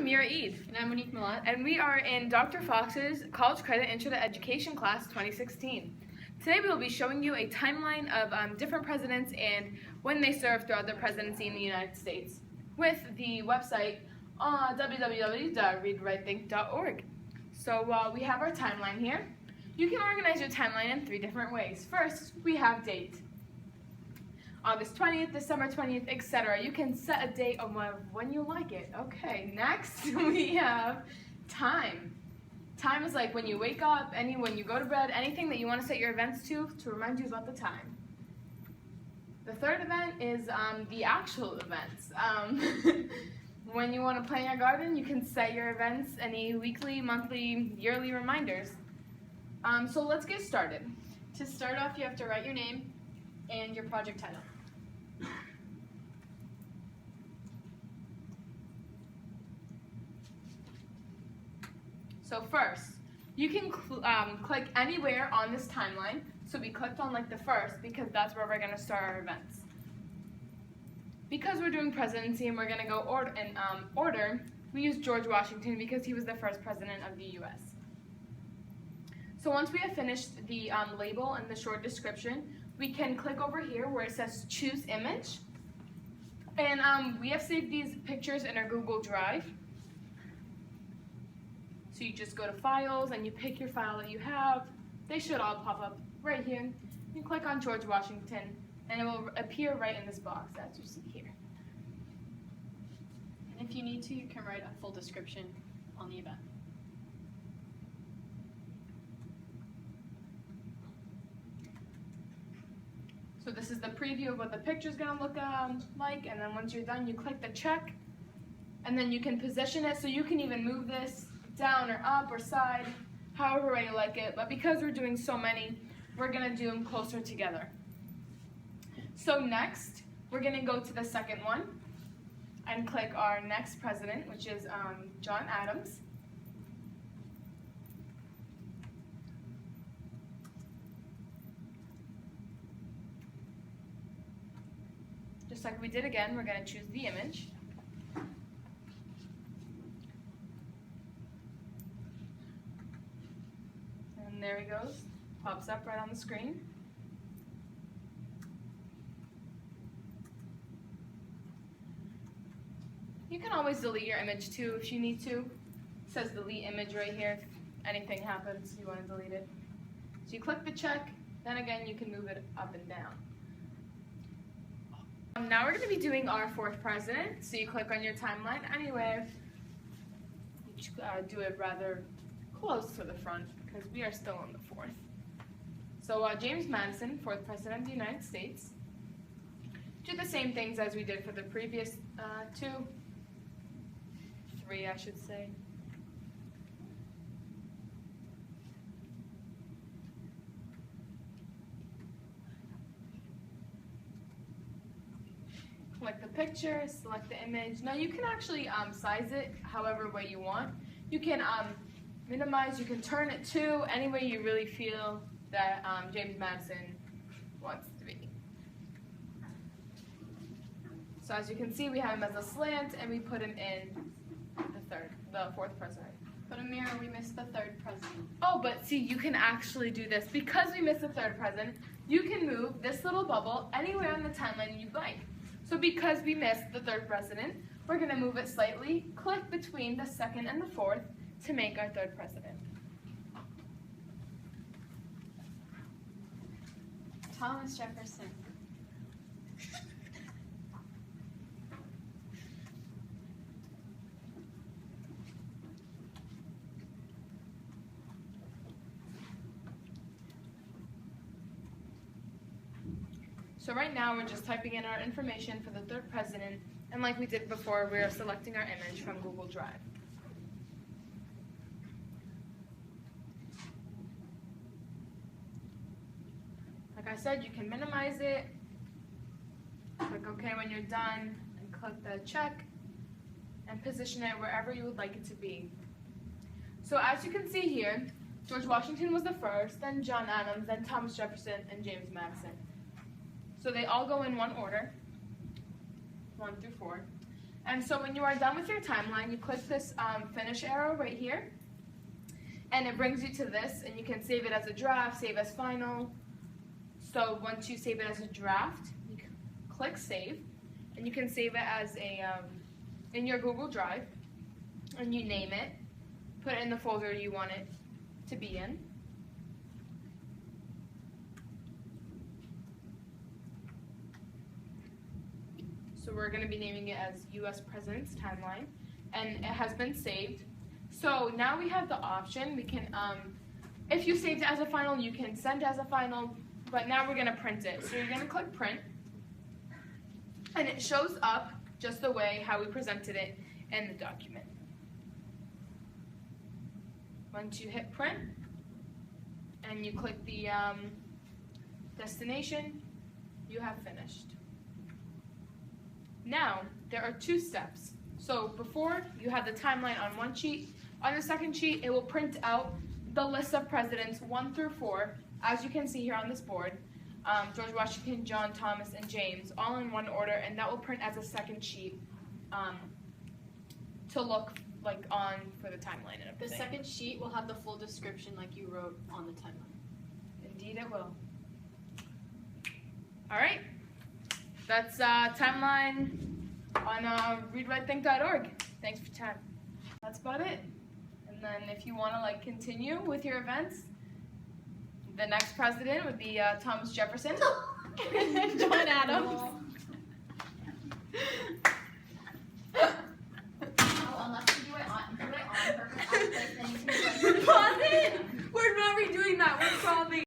Amira Eid. And I'm Monique Millette. And we are in Dr. Fox's College Credit Intro to Education class 2016. Today we will be showing you a timeline of different presidents and when they served throughout their presidency in the United States with the website www.readwritethink.org. So we have our timeline here. You can organize your timeline in 3 different ways. First, we have date. August 20th, December 20th, etc. You can set a date on when you like it. Okay, next we have time. Time is like when you wake up, when you go to bed, anything that you want to set your events to remind you about the time. The third event is the actual events. When you want to plant your garden, you can set your events, any weekly, monthly, yearly reminders. So let's get started. To start off, you have to write your name and your project title. So first, you can click anywhere on this timeline. So we clicked on like the first because that's where we're going to start our events. Because we're doing presidency and we're going to go order, we use George Washington because he was the first president of the U.S. So once we have finished the label and the short description, we can click over here where it says choose image. And we have saved these pictures in our Google Drive. So you just go to files and you pick your file that you have. They should all pop up right here. You click on George Washington and it will appear right in this box as you see here. And if you need to, you can write a full description on the event. So this is the preview of what the picture is going to look like, and then once you're done, you click the check, and then you can position it so you can even move this down or up or side, however way you like it. But because we're doing so many, we're going to do them closer together. So next, we're going to go to the second one and click our next president, which is John Adams. Just like we did again, we're going to choose the image. And there he goes. Pops up right on the screen. You can always delete your image too if you need to. It says delete image right here. If anything happens, you want to delete it. So you click the check, then again you can move it up and down. Now we're going to be doing our 4th president. So you click on your timeline anywhere. You do it rather close to the front because we are still on the 4th. So James Madison, 4th president of the United States. Do the same things as we did for the previous 3 I should say. Select the picture, select the image. Now you can actually size it however way you want. You can minimize, you can turn it to any way you really feel that James Madison wants to be. So as you can see, we have him as a slant and we put him in the 4th president. But Amira, we missed the 3rd president. Oh, but see, you can actually do this. Because we missed the 3rd president, you can move this little bubble anywhere on the timeline you'd like. So because we missed the 3rd president, we're going to move it slightly, click between the 2nd and the 4th to make our 3rd president. Thomas Jefferson. So right now we're just typing in our information for the 3rd president, and like we did before, we're selecting our image from Google Drive. Like I said, you can minimize it, click OK when you're done, and click the check, and position it wherever you would like it to be. So as you can see here, George Washington was the first, then John Adams, then Thomas Jefferson, and James Madison. So they all go in one order, 1 through 4. And so when you are done with your timeline, you click this finish arrow right here, and it brings you to this, and you can save it as a draft, save as final. So once you save it as a draft, you can click save, and you can save it as a in your Google Drive, and you name it, put it in the folder you want it to be in. So we're going to be naming it as U.S. President's Timeline, and it has been saved. So now we have the option, we can, if you saved it as a final, you can send it as a final, but now we're going to print it. So you're going to click print, and it shows up just the way how we presented it in the document. Once you hit print, and you click the destination, you have finished. Now, there are 2 steps. So before, you had the timeline on one sheet. On the second sheet, it will print out the list of presidents 1 through 4, as you can see here on this board. George Washington, John, Thomas, and James, all in one order, and that will print as a second sheet to look like on for the timeline and The everything. second sheet will have the full description like you wrote on the timeline. Indeed it will. All right. That's timeline on readwritethink.org. Thanks for your time. That's about it. And then if you want to like continue with your events, the next president would be Thomas Jefferson and John Adams. Oh, unless you do it on purpose, then you can Pause it! We're not redoing that. We're solving.